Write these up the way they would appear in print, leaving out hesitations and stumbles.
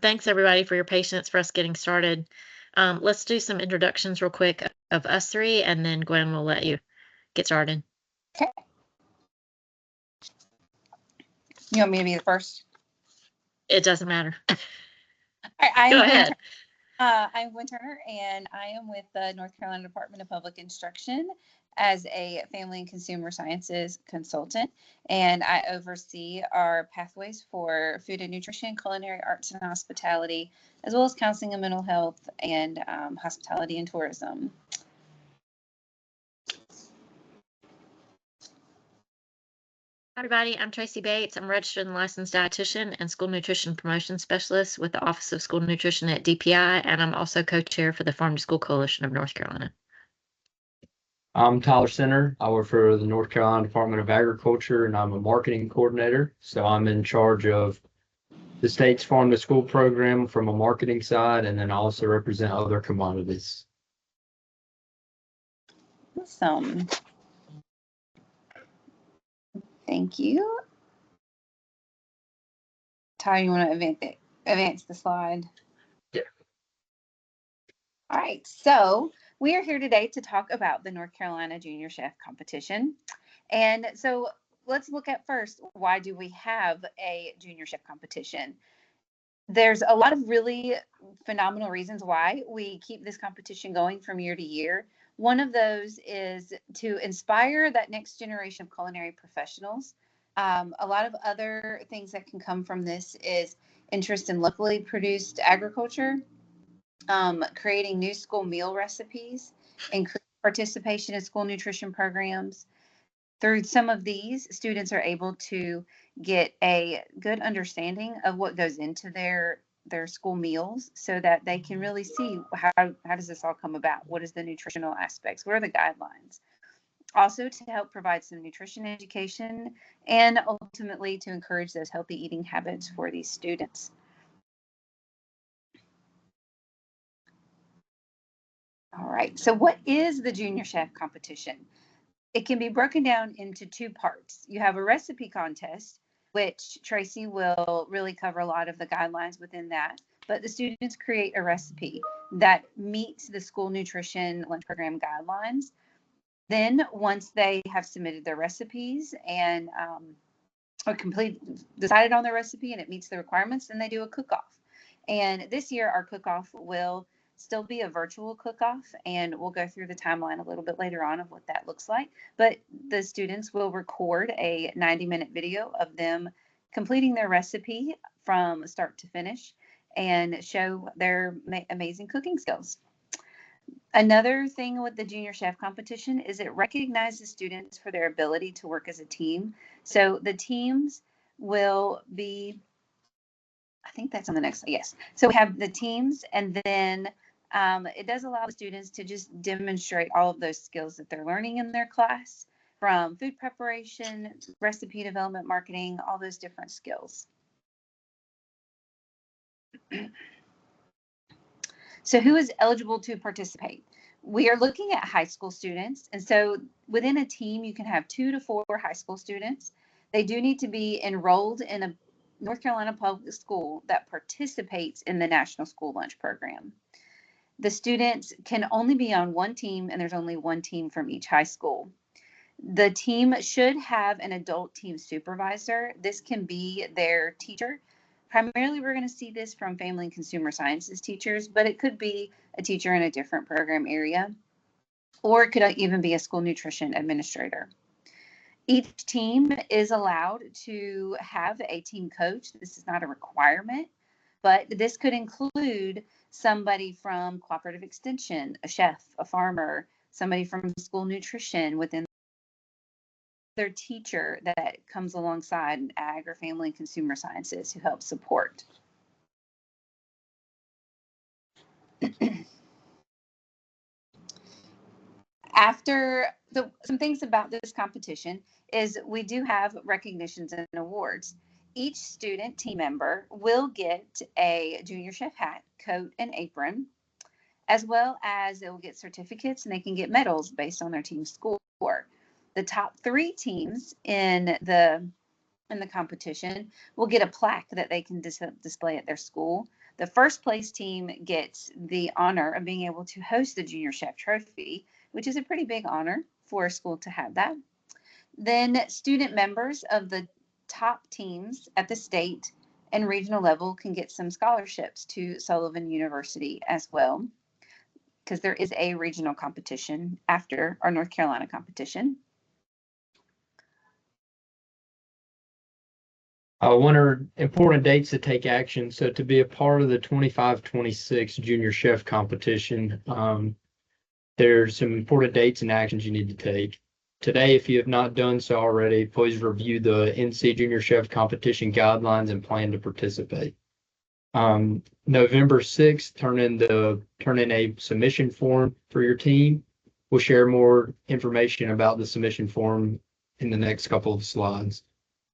Thanks everybody for your patience for us getting started. Let's do some introductions real quick of us three, and then Gwen will let you get started. Okay. You want me to be the first? It doesn't matter. Go ahead. I'm Gwen Turner, and I am with the North Carolina Department of Public Instruction as a Family and Consumer Sciences consultant, and I oversee our pathways for food and nutrition, culinary arts and hospitality, as well as counseling and mental health, and hospitality and tourism. Hi everybody, I'm Tracy Bates. I'm a registered and licensed dietitian and school nutrition promotion specialist with the Office of School Nutrition at DPI, and I'm also co-chair for the Farm to School Coalition of North Carolina. I'm Tyler Center. I work for the North Carolina Department of Agriculture, and I'm a marketing coordinator. So I'm in charge of the state's Farm to School program from a marketing side, and then I also represent other commodities. Awesome. Thank you. Ty, you want to advance the slide? Yeah. All right. So we are here today to talk about the North Carolina Junior Chef Competition. And so let's look at first, why do we have a Junior Chef Competition? There's a lot of really phenomenal reasons why we keep this competition going from year to year. One of those is to inspire that next generation of culinary professionals. A lot of other things that can come from this is interest in locally produced agriculture, creating new school meal recipes, increased participation in school nutrition programs. Through some of these, students are able to get a good understanding of what goes into their school meals, so that they can really see how does this all come about? What is the nutritional aspects? What are the guidelines? Also to help provide some nutrition education, and ultimately to encourage those healthy eating habits for these students. All right, so what is the Junior Chef Competition? It can be broken down into two parts. You have a recipe contest, which Tracy will really cover a lot of the guidelines within that. But the students create a recipe that meets the school nutrition lunch program guidelines. Then once they have submitted their recipes and decided on their recipe and it meets the requirements, then they do a cook-off. And this year our cook-off will still be a virtual cook-off, and we'll go through the timeline a little bit later on of what that looks like. But the students will record a 90-minute video of them completing their recipe from start to finish and show their amazing cooking skills. Another thing with the Junior Chef Competition is it recognizes students for their ability to work as a team. So the teams will be, I think that's on the next slide. Yes. So we have the teams, and then it does allow the students to just demonstrate all of those skills that they're learning in their class, from food preparation, recipe development, marketing, all those different skills. So who is eligible to participate? We are looking at high school students. And so within a team, you can have 2 to 4 high school students. They do need to be enrolled in a North Carolina public school that participates in the National School Lunch Program. The students can only be on one team, and there's only one team from each high school. The team should have an adult team supervisor. This can be their teacher. Primarily, we're going to see this from family and consumer sciences teachers, but it could be a teacher in a different program area, or it could even be a school nutrition administrator. Each team is allowed to have a team coach. This is not a requirement, but this could include somebody from cooperative extension, a chef, a farmer, somebody from school nutrition within their teacher that comes alongside an ag or family and consumer sciences who help support. Some things about this competition is we do have recognitions and awards. Each student team member will get a Junior Chef hat, coat, and apron, as well as they will get certificates, and they can get medals based on their team score. The top 3 teams in the competition will get a plaque that they can display at their school. The first place team gets the honor of being able to host the Junior Chef Trophy, which is a pretty big honor for a school to have that. Then student members of the top teams at the state and regional level can get some scholarships to Sullivan University as well, because there is a regional competition after our North Carolina competition. What are important dates to take action? So to be a part of the 25-26 Junior Chef competition, there's some important dates and actions you need to take. Today, if you have not done so already, please review the NC Junior Chef competition guidelines and plan to participate. November 6th, turn in a submission form for your team. We'll share more information about the submission form in the next couple of slides.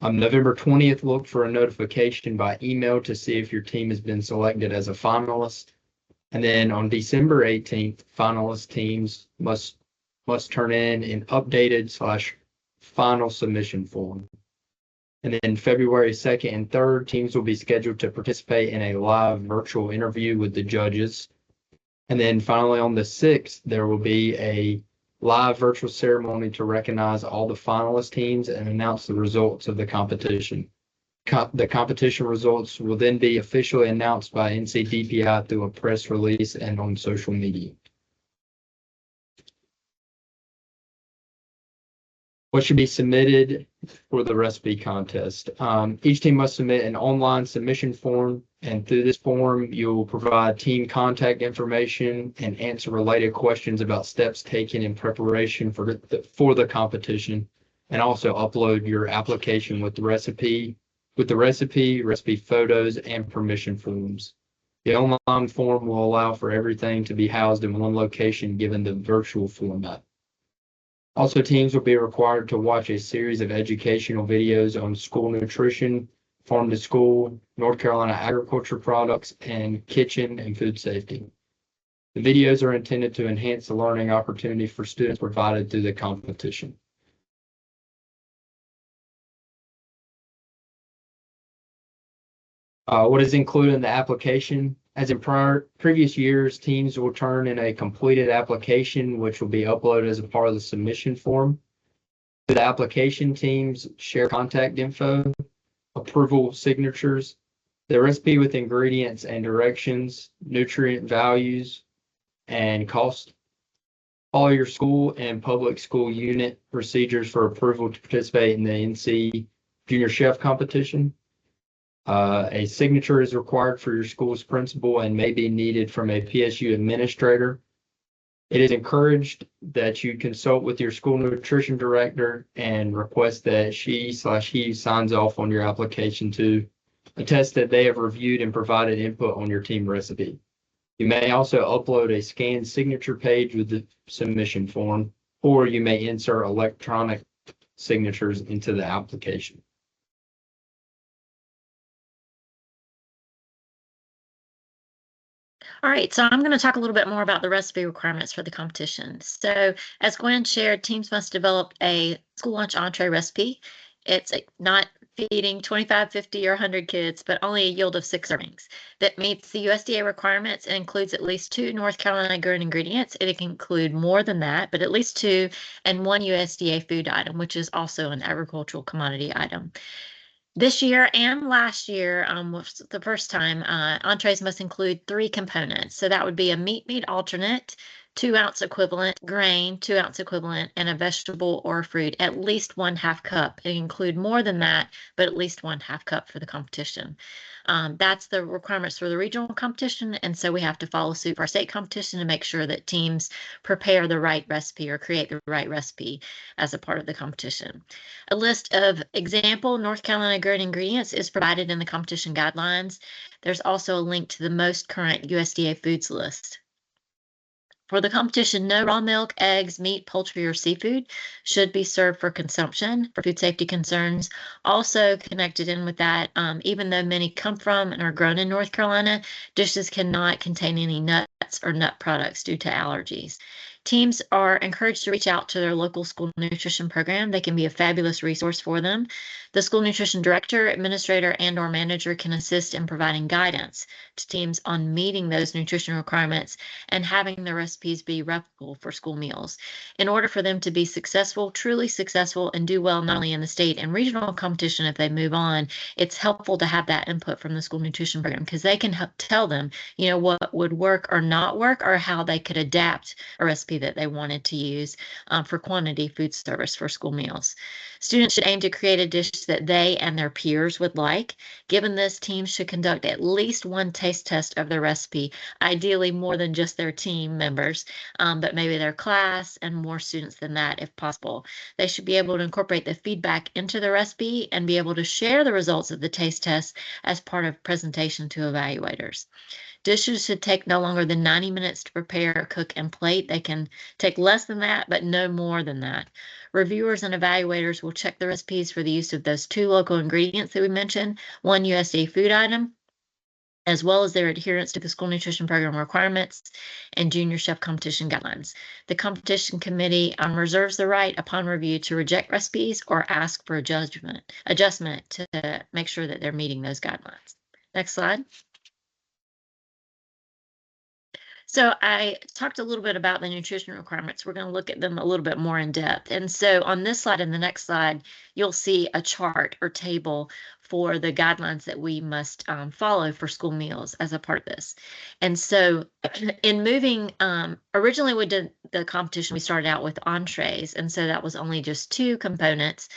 November 20th, look for a notification by email to see if your team has been selected as a finalist. And then on December 18th, finalist teams must turn in an updated / final submission form. And then February 2nd and 3rd, teams will be scheduled to participate in a live virtual interview with the judges. And then finally on the 6th, there will be a live virtual ceremony to recognize all the finalist teams and announce the results of the competition. The competition results will then be officially announced by NCDPI through a press release and on social media. What should be submitted for the recipe contest? Each team must submit an online submission form, and through this form, you'll provide team contact information and answer related questions about steps taken in preparation for the competition, and also upload your application with the recipe, photos, and permission forms. The online form will allow for everything to be housed in one location given the virtual format. Also, teams will be required to watch a series of educational videos on school nutrition, farm to school, North Carolina agriculture products, and kitchen and food safety. The videos are intended to enhance the learning opportunity for students provided through the competition. What is included in the application? As in previous years, teams will turn in a completed application, which will be uploaded as a part of the submission form. The application teams share contact info, approval signatures, the recipe with ingredients and directions, nutrient values, and cost. Follow your school and public school unit procedures for approval to participate in the NC Junior Chef competition. A signature is required for your school's principal and may be needed from a PSU administrator. It is encouraged that you consult with your school nutrition director and request that she / he signs off on your application to attest that they have reviewed and provided input on your team recipe. You may also upload a scanned signature page with the submission form, or you may insert electronic signatures into the application. All right, so I'm going to talk a little bit more about the recipe requirements for the competition. So as Gwen shared, teams must develop a school lunch entree recipe. It's not feeding 25, 50, or 100 kids, but only a yield of 6 servings that meets the USDA requirements and includes at least 2 North Carolina grown ingredients. It can include more than that, but at least 2, and 1 USDA food item, which is also an agricultural commodity item. This year and last year, was the first time, entrees must include 3 components. So that would be a meat alternate, 2-ounce equivalent grain, 2-ounce equivalent, and a vegetable or fruit, at least 1/2 cup. It include more than that, but at least 1/2 cup for the competition. That's the requirements for the regional competition, and so we have to follow suit for our state competition to make sure that teams prepare the right recipe or create the right recipe as a part of the competition. A list of example North Carolina grown ingredients is provided in the competition guidelines. There's also a link to the most current USDA foods list. For the competition, no raw milk, eggs, meat, poultry, or seafood should be served for consumption for food safety concerns. Also connected in with that, even though many come from and are grown in North Carolina, dishes cannot contain any nuts or nut products due to allergies. Teams are encouraged to reach out to their local school nutrition program. They can be a fabulous resource for them. The school nutrition director, administrator, and/or manager can assist in providing guidance to teams on meeting those nutrition requirements and having the recipes be replicable for school meals. In order for them to be successful, truly successful, and do well not only in the state and regional competition if they move on, it's helpful to have that input from the school nutrition program because they can help tell them, what would work or not work, or how they could adapt a recipe that they wanted to use for quantity food service for school meals. Students should aim to create a dish that they and their peers would like. Given this, teams should conduct at least one taste test of the recipe, ideally more than just their team members, but maybe their class and more students than that if possible. They should be able to incorporate the feedback into the recipe and be able to share the results of the taste test as part of presentation to evaluators. Dishes should take no longer than 90 minutes to prepare, cook, and plate. They can take less than that, but no more than that. Reviewers and evaluators will check the recipes for the use of those 2 local ingredients that we mentioned, 1 USDA food item, as well as their adherence to the school nutrition program requirements and junior chef competition guidelines. The competition committee reserves the right upon review to reject recipes or ask for adjustment to make sure that they're meeting those guidelines. Next slide. So I talked a little bit about the nutrition requirements. We're going to look at them a little bit more in depth. And so on this slide and the next slide, you'll see a chart or table for the guidelines that we must follow for school meals as a part of this. And so in moving, originally we did the competition, we started out with entrees. And so that was only just 2 components.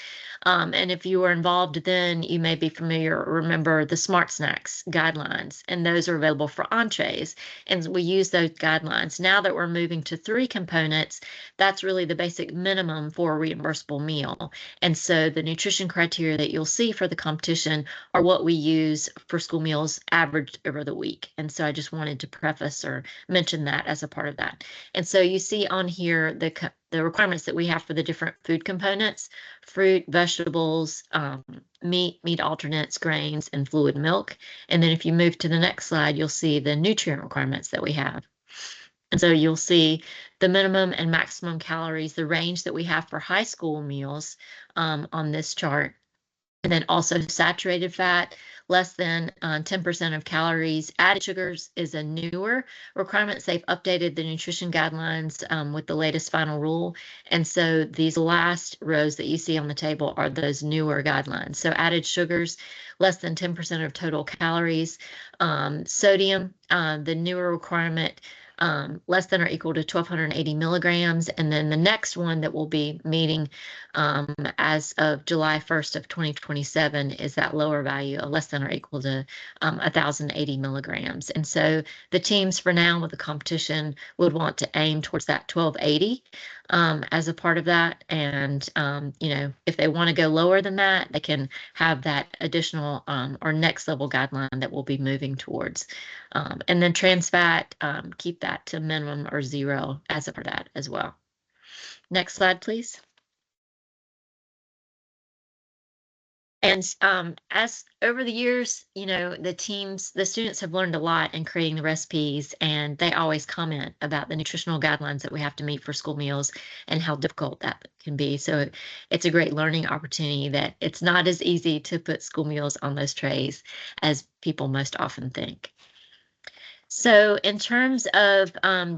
And if you were involved then, you may be familiar or remember the Smart Snacks guidelines, and those are available for entrees. And we use those guidelines. Now that we're moving to 3 components, that's really the basic minimum for a reimbursable meal. And so the nutrition criteria that you'll see for the competition are what we use for school meals averaged over the week. And so I just wanted to preface or mention that as a part of that. And so you see on here the requirements that we have for the different food components: fruit, vegetables, meat alternates, grains, and fluid milk. And then if you move to the next slide, you'll see the nutrient requirements that we have. And so you'll see the minimum and maximum calories, the range that we have for high school meals on this chart. And then also saturated fat, less than 10% of calories. Added sugars is a newer requirement. They've updated the nutrition guidelines with the latest final rule. And so these last rows that you see on the table are those newer guidelines. So added sugars, less than 10% of total calories. Sodium, the newer requirement, less than or equal to 1,280 milligrams. And then the next one that we'll be meeting as of July 1st of 2027 is that lower value of less than or equal to 1,080 milligrams. And so the teams for now with the competition would want to aim towards that 1,280 as a part of that. And, if they want to go lower than that, they can have that additional or next level guideline that we'll be moving towards. And then trans fat, keep that to minimum or 0 as a part of that as well. Next slide, please. And as over the years, the students have learned a lot in creating the recipes, and they always comment about the nutritional guidelines that we have to meet for school meals and how difficult that can be. So it's a great learning opportunity that it's not as easy to put school meals on those trays as people most often think. So in terms of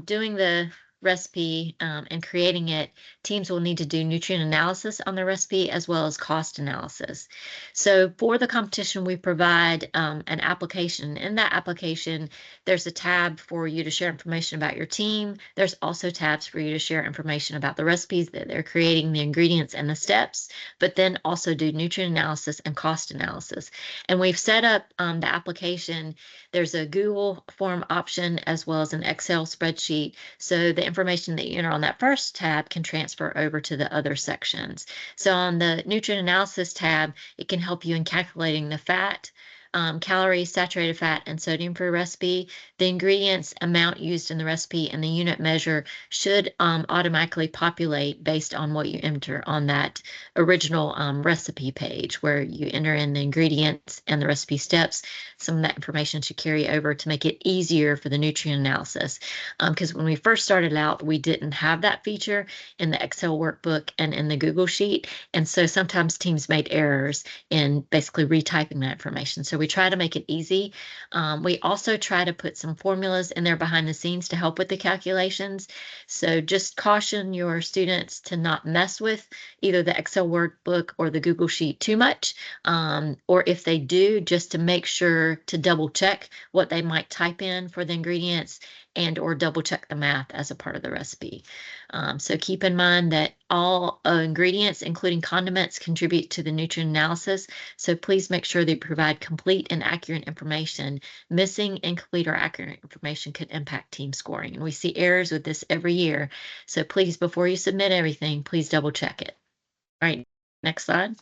doing the recipe and creating it, teams will need to do nutrient analysis on the recipe as well as cost analysis. So for the competition, we provide an application. In that application, there's a tab for you to share information about your team. There's also tabs for you to share information about the recipes that they're creating, the ingredients and the steps, but then also do nutrient analysis and cost analysis. And we've set up the application. There's a Google form option as well as an Excel spreadsheet. So the information that you enter on that first tab can transfer over to the other sections. So on the nutrient analysis tab, it can help you in calculating the fat, calories, saturated fat, and sodium for a recipe. The ingredients, amount used in the recipe, and the unit measure should automatically populate based on what you enter on that original recipe page where you enter in the ingredients and the recipe steps. Some of that information should carry over to make it easier for the nutrient analysis. Because when we first started out, we didn't have that feature in the Excel workbook and in the Google Sheet. And so sometimes teams made errors in basically retyping that information. So we try to make it easy. We also try to put some formulas in there behind the scenes to help with the calculations. So just caution your students to not mess with either the Excel workbook or the Google Sheet too much. Or if they do, just to make sure to double check what they might type in for the ingredients and or double check the math as a part of the recipe. So keep in mind that all ingredients, including condiments, contribute to the nutrient analysis. So please make sure they provide complete and accurate information. Missing incomplete or accurate information could impact team scoring. And we see errors with this every year. So please, before you submit everything, please double check it. All right, next slide.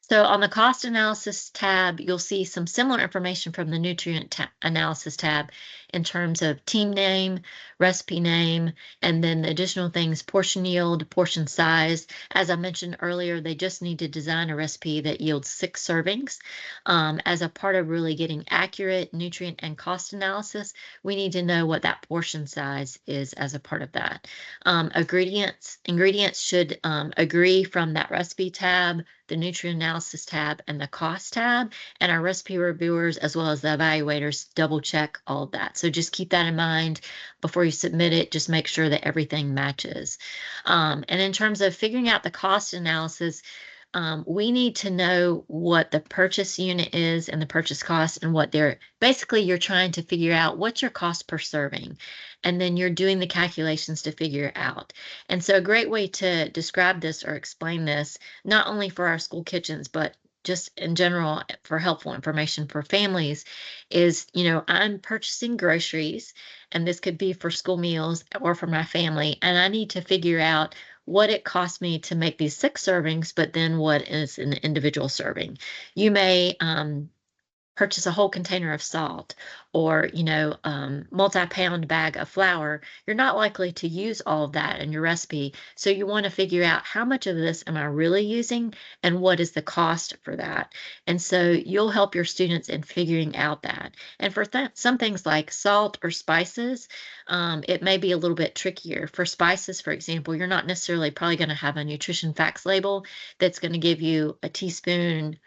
So on the cost analysis tab, you'll see some similar information from the nutrient analysis tab in terms of team name, recipe name, and then the additional things, portion yield, portion size. As I mentioned earlier, they just need to design a recipe that yields 6 servings. As a part of really getting accurate nutrient and cost analysis, we need to know what that portion size is as a part of that. Ingredients should agree from that recipe tab, the nutrient analysis tab, and the cost tab, and our recipe reviewers as well as the evaluators double check all of that. So just keep that in mind before you submit it. Just make sure that everything matches. And in terms of figuring out the cost analysis, we need to know what the purchase unit is and the purchase cost and what they're basically you're trying to figure out what's your cost per serving. And then you're doing the calculations to figure it out. And so a great way to describe this or explain this, not only for our school kitchens, but just in general for helpful information for families is, I'm purchasing groceries, and this could be for school meals or for my family, and I need to figure out what it cost me to make these 6 servings, but then what is an individual serving. You may purchase a whole container of salt or, multi-pound bag of flour. You're not likely to use all of that in your recipe. So you want to figure out how much of this am I really using and what is the cost for that. And so you'll help your students in figuring out that. And for some things like salt or spices, it may be a little bit trickier. For spices, for example, you're not necessarily probably going to have a nutrition facts label that's going to give you a teaspoon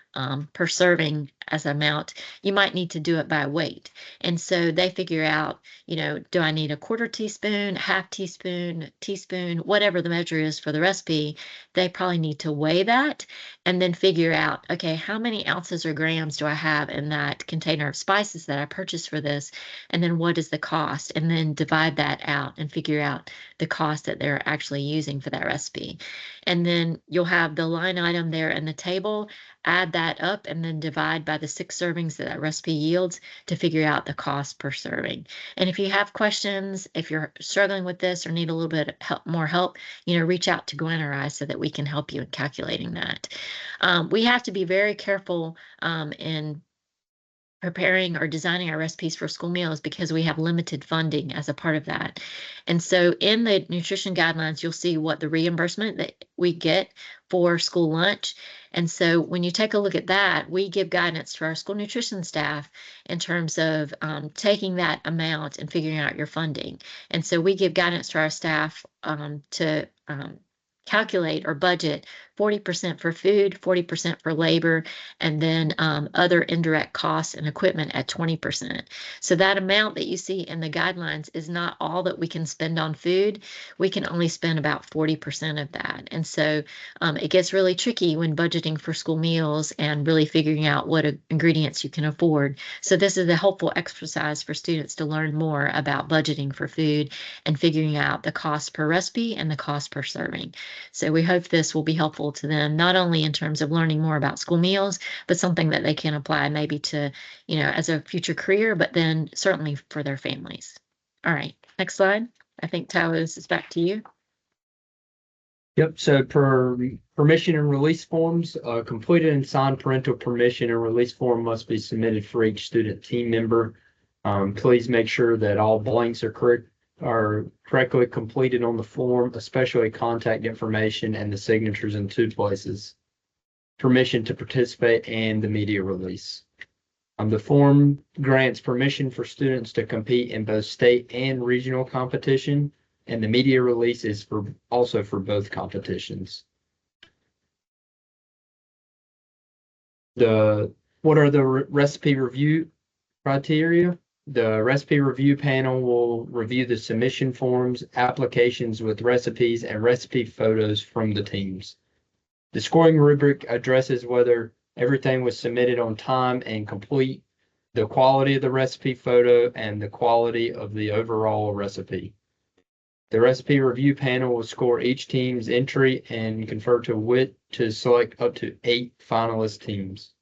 per serving as amount. You might need to do it by weight. And so they figure out, do I need a quarter teaspoon, half teaspoon, teaspoon, whatever the measure is for the recipe. They probably need to weigh that and then figure out, okay, how many ounces or grams do I have in that container of spices that I purchased for this? And then what is the cost? And then divide that out and figure out the cost that they're actually using for that recipe. And then you'll have the line item there in the table, add that up, and then divide by the 6 servings that that recipe yields to figure out the cost per serving. And if you have questions, if you're struggling with this or need a little bit of more help, reach out to Gwen or I so that we can help you in calculating that. We have to be very careful in preparing or designing our recipes for school meals because we have limited funding as a part of that. And so in the nutrition guidelines, you'll see what the reimbursement that we get for school lunch. And so when you take a look at that, we give guidance to our school nutrition staff in terms of taking that amount and figuring out your funding. And so we give guidance to our staff to calculate or budget 40% for food, 40% for labor, and then other indirect costs and equipment at 20%. So that amount that you see in the guidelines is not all that we can spend on food. We can only spend about 40% of that. And so it gets really tricky when budgeting for school meals and really figuring out what ingredients you can afford. So this is a helpful exercise for students to learn more about budgeting for food and figuring out the cost per recipe and the cost per serving. So we hope this will be helpful to them, not only in terms of learning more about school meals, but something that they can apply maybe to, as a future career, but then certainly for their families. All right, next slide. I think Tyler, this is back to you. Yep, so permission and release forms, completed and signed parental permission and release form must be submitted for each student team member. Please make sure that all blanks are correctly completed on the form, especially contact information and the signatures in 2 places. Permission to participate and the media release. The form grants permission for students to compete in both state and regional competition, and the media release is also for both competitions. What are the recipe review criteria? The recipe review panel will review the submission forms, applications with recipes, and recipe photos from the teams. The scoring rubric addresses whether everything was submitted on time and complete, the quality of the recipe photo, and the quality of the overall recipe. The recipe review panel will score each team's entry and confer to select up to 8 finalist teams.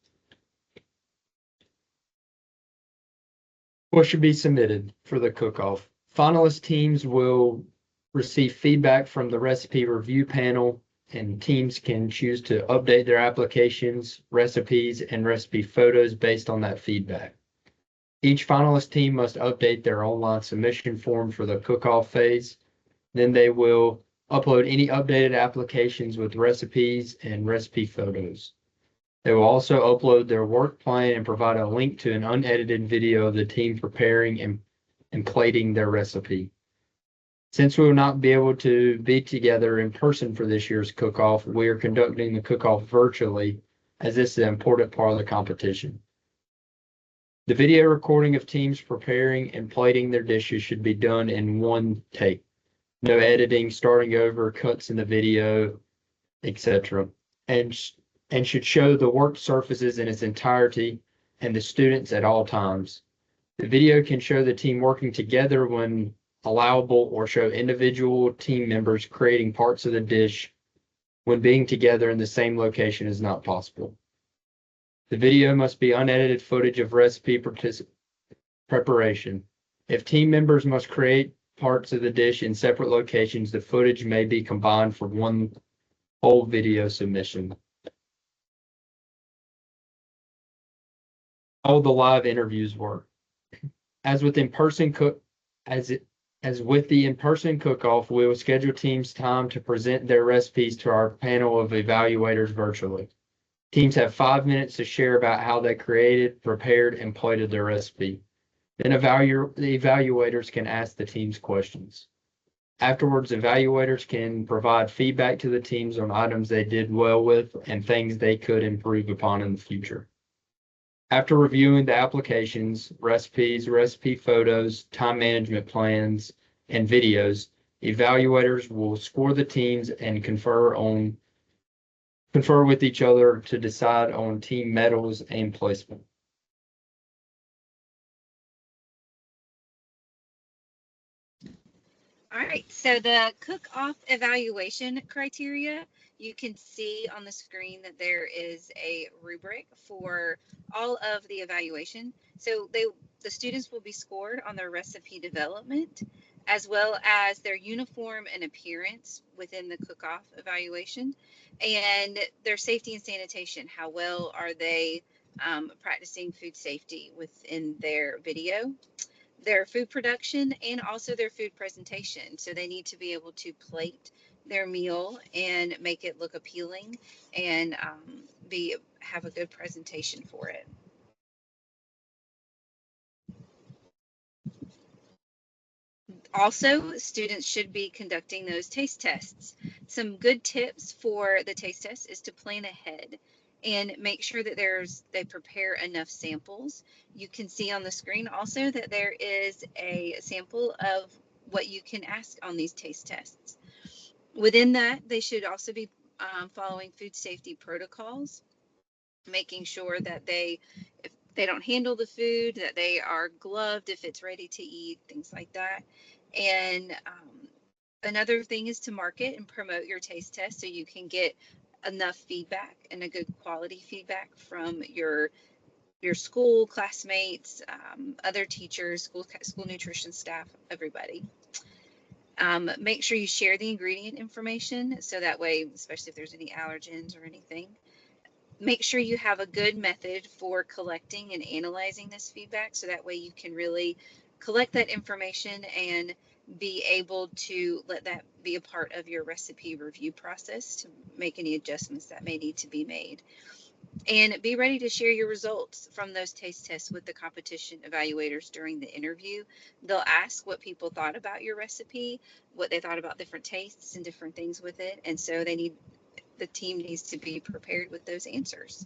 What should be submitted for the cook-off? Finalist teams will receive feedback from the recipe review panel, and teams can choose to update their applications, recipes, and recipe photos based on that feedback. Each finalist team must update their online submission form for the cook-off phase. Then they will upload any updated applications with recipes and recipe photos. They will also upload their work plan and provide a link to an unedited video of the team preparing and plating their recipe. Since we will not be able to be together in person for this year's cook-off, we are conducting the cook-off virtually, as this is an important part of the competition. The video recording of teams preparing and plating their dishes should be done in one take. No editing, starting over, cuts in the video, etc. And should show the work surfaces in its entirety and the students at all times. The video can show the team working together when allowable, or show individual team members creating parts of the dish when being together in the same location is not possible. The video must be unedited footage of recipe preparation. If team members must create parts of the dish in separate locations, the footage may be combined for one whole video submission. How the live interviews work. As with the in-person cook-off, we will schedule teams time to present their recipes to our panel of evaluators virtually. Teams have 5 minutes to share about how they created, prepared, and plated their recipe. Then the evaluators can ask the teams questions. Afterwards, evaluators can provide feedback to the teams on items they did well with and things they could improve upon in the future. After reviewing the applications, recipes, recipe photos, time management plans, and videos, evaluators will score the teams and confer with each other to decide on team medals and placement. All right, so the cook-off evaluation criteria, you can see on the screen that there is a rubric for all of the evaluation. So the students will be scored on their recipe development, as well as their uniform and appearance within the cook-off evaluation, and their safety and sanitation. How well are they practicing food safety within their video? Their food production, and also their food presentation. So they need to be able to plate their meal and make it look appealing and have a good presentation for it. Also, students should be conducting those taste tests. Some good tips for the taste test is to plan ahead and make sure that they prepare enough samples. You can see on the screen also that there is a sample of what you can ask on these taste tests. Within that, they should also be following food safety protocols, making sure that if they don't handle the food, that they are gloved if it's ready to eat, things like that. And another thing is to market and promote your taste test so you can get enough feedback and a good quality feedback from your school classmates, other teachers, school nutrition staff, everybody. Make sure you share the ingredient information, so that way, especially if there's any allergens or anything. Make sure you have a good method for collecting and analyzing this feedback, so that way you can really collect that information and be able to let that be a part of your recipe review process to make any adjustments that may need to be made. And be ready to share your results from those taste tests with the competition evaluators during the interview. They'll ask what people thought about your recipe, what they thought about different tastes and different things with it. And so the team needs to be prepared with those answers.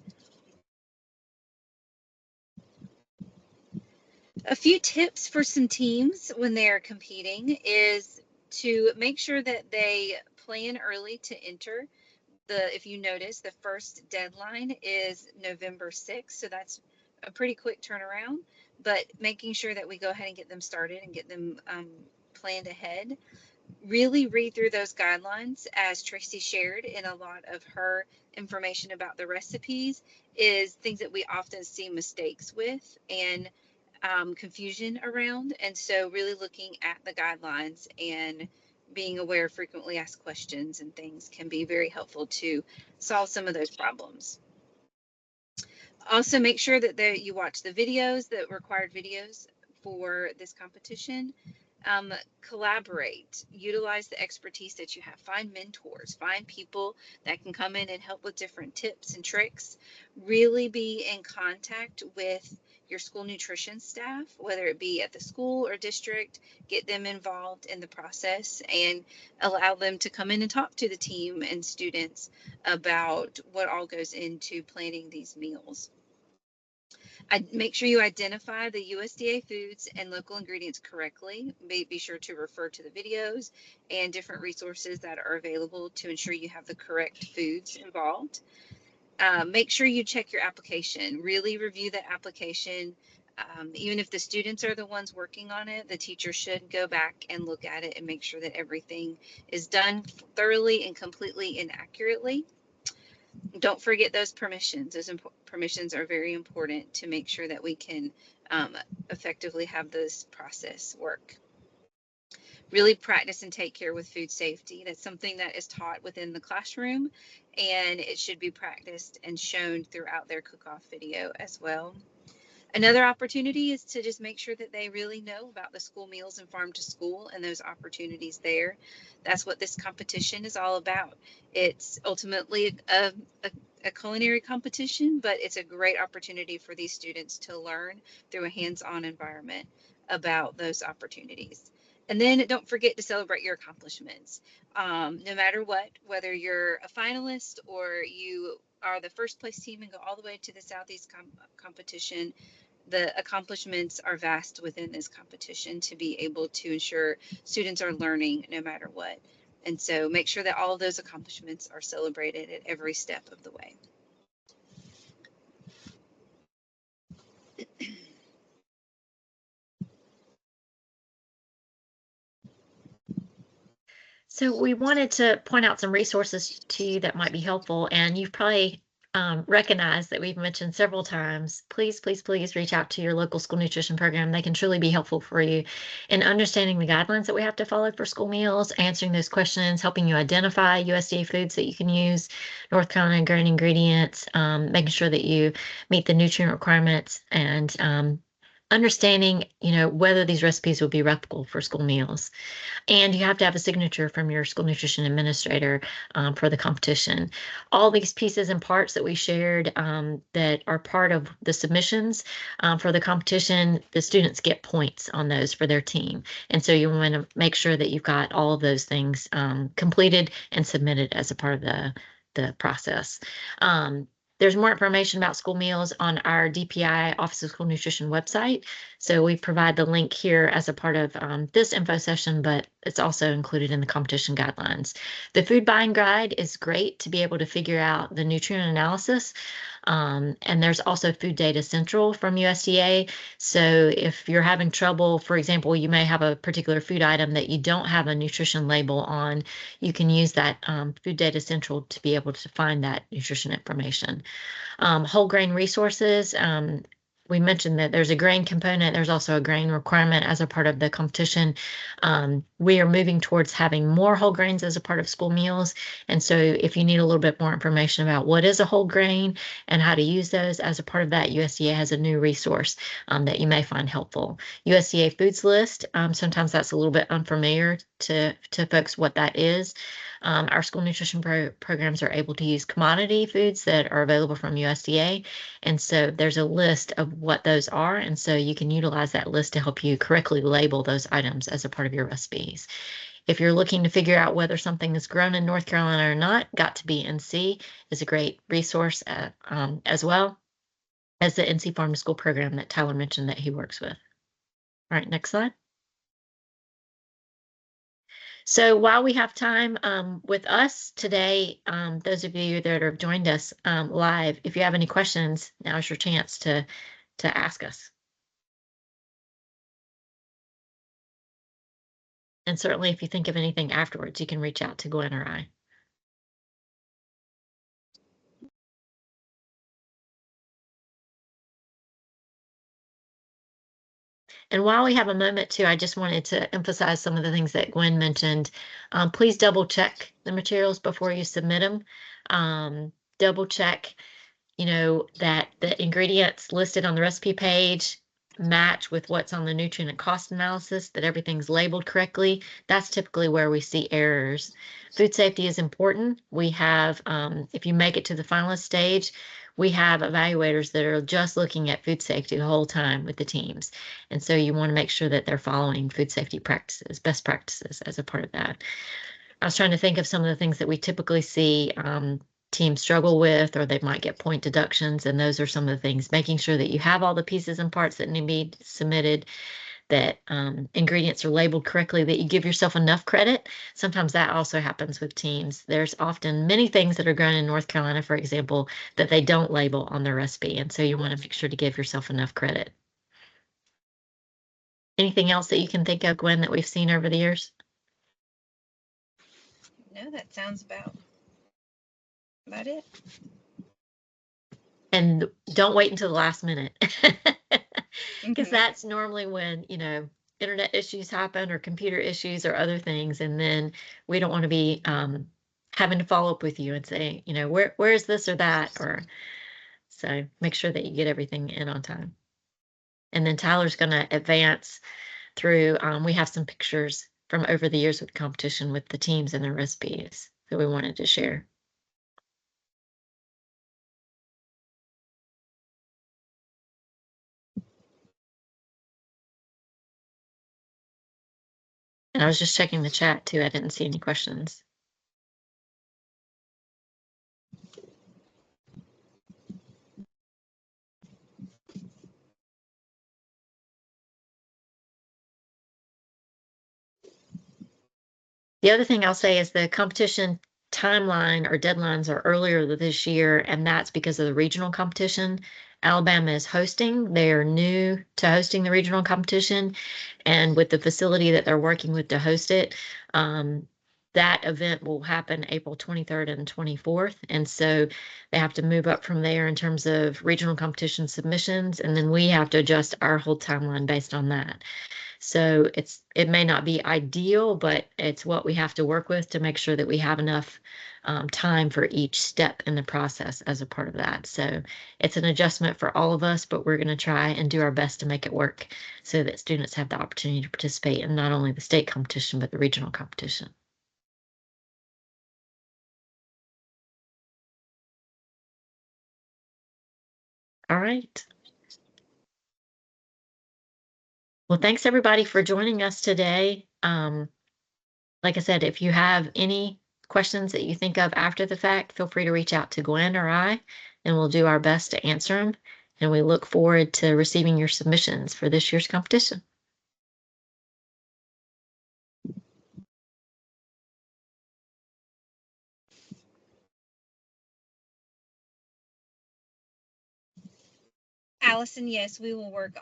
A few tips for some teams when they're competing is to make sure that they plan early to enter. If you notice, the first deadline is November 6th, so that's a pretty quick turnaround, but making sure that we go ahead and get them started and get them planned ahead. Really read through those guidelines, as Tracy shared in a lot of her information about the recipes, is things that we often see mistakes with and confusion around. And so really looking at the guidelines and being aware of frequently asked questions and things can be very helpful to solve some of those problems. Also, make sure that you watch the videos, the required videos for this competition. Collaborate, utilize the expertise that you have, find mentors, find people that can come in and help with different tips and tricks. Really be in contact with your school nutrition staff, whether it be at the school or district. Get them involved in the process and allow them to come in and talk to the team and students about what all goes into planning these meals. Make sure you identify the USDA foods and local ingredients correctly. Be sure to refer to the videos and different resources that are available to ensure you have the correct foods involved. Make sure you check your application. Really review that application. Even if the students are the ones working on it, the teacher should go back and look at it and make sure that everything is done thoroughly and completely and accurately. Don't forget those permissions. Those permissions are very important to make sure that we can effectively have this process work. Really practice and take care with food safety. That's something that is taught within the classroom, and it should be practiced and shown throughout their cook-off video as well. Another opportunity is to just make sure that they really know about the school meals and farm to school and those opportunities there. That's what this competition is all about. It's ultimately a culinary competition, but it's a great opportunity for these students to learn through a hands-on environment about those opportunities. And then don't forget to celebrate your accomplishments. No matter what, whether you're a finalist or you are the first place team and go all the way to the Southeast competition, the accomplishments are vast within this competition to be able to ensure students are learning no matter what. And so make sure that all of those accomplishments are celebrated at every step of the way. So we wanted to point out some resources to you that might be helpful, and you've probably recognized that we've mentioned several times. Please, please, please reach out to your local school nutrition program. They can truly be helpful for you in understanding the guidelines that we have to follow for school meals, answering those questions, helping you identify USDA foods that you can use, North Carolina grain ingredients, making sure that you meet the nutrient requirements, and understanding, whether these recipes will be replicable for school meals. And you have to have a signature from your school nutrition administrator for the competition. All these pieces and parts that we shared that are part of the submissions for the competition, the students get points on those for their team. And so you want to make sure that you've got all of those things completed and submitted as a part of the process. There's more information about school meals on our DPI Office of School Nutrition website. So we provide the link here as a part of this info session, but it's also included in the competition guidelines. The food buying guide is great to be able to figure out the nutrient analysis. And there's also Food Data Central from USDA. So if you're having trouble, for example, you may have a particular food item that you don't have a nutrition label on, you can use that Food Data Central to be able to find that nutrition information. Whole grain resources. we mentioned that there's a grain component. There's also a grain requirement as a part of the competition. We are moving towards having more whole grains as a part of school meals. And so if you need a little bit more information about what is a whole grain and how to use those as a part of that, USDA has a new resource that you may find helpful. USDA Foods List, sometimes that's a little bit unfamiliar to folks what that is. Our school nutrition programs are able to use commodity foods that are available from USDA. And so there's a list of what those are. And so you can utilize that list to help you correctly label those items as a part of your recipes. If you're looking to figure out whether something is grown in North Carolina or not, Got to Be NC is a great resource as well as the NC Farm to School program that Tyler mentioned that he works with. All right, next slide. So while we have time with us today, those of you that have joined us live, if you have any questions, now's your chance to ask us. And certainly if you think of anything afterwards, you can reach out to Gwen or I. And while we have a moment too, I just wanted to emphasize some of the things that Gwen mentioned. Please double check the materials before you submit them. Double check, that the ingredients listed on the recipe page match with what's on the nutrient and cost analysis, that everything's labeled correctly. That's typically where we see errors. Food safety is important. We have, if you make it to the finalist stage, we have evaluators that are just looking at food safety the whole time with the teams. And so you want to make sure that they're following food safety practices, best practices as a part of that. I was trying to think of some of the things that we typically see teams struggle with, or they might get point deductions. And those are some of the things, making sure that you have all the pieces and parts that need to be submitted, that ingredients are labeled correctly, that you give yourself enough credit. Sometimes that also happens with teams. There's often many things that are grown in North Carolina, for example, that they don't label on their recipe. And so you want to make sure to give yourself enough credit. Anything else that you can think of, Gwen, that we've seen over the years? No, that sounds about it. And don't wait until the last minute, because Mhm. that's normally when, internet issues happen or computer issues or other things. And then we don't want to be having to follow up with you and say, where is this or that? Or so make sure that you get everything in on time. And then Tyler's going to advance through. We have some pictures from over the years with competition with the teams and their recipes that we wanted to share. And I was just checking the chat too. I didn't see any questions. The other thing I'll say is the competition timeline or deadlines are earlier this year, and that's because of the regional competition. Alabama is hosting. They are new to hosting the regional competition, and with the facility that they're working with to host it, that event will happen April 23rd and 24th. And so they have to move up from there in terms of regional competition submissions, and then we have to adjust our whole timeline based on that. So it may not be ideal, but it's what we have to work with to make sure that we have enough time for each step in the process as a part of that. So it's an adjustment for all of us, but we're going to try and do our best to make it work so that students have the opportunity to participate in not only the state competition, but the regional competition. All right. Well, thanks everybody for joining us today. Like I said, if you have any questions that you think of after the fact, feel free to reach out to Gwen or I, and we'll do our best to answer them. And we look forward to receiving your submissions for this year's competition. Allison, yes, we will work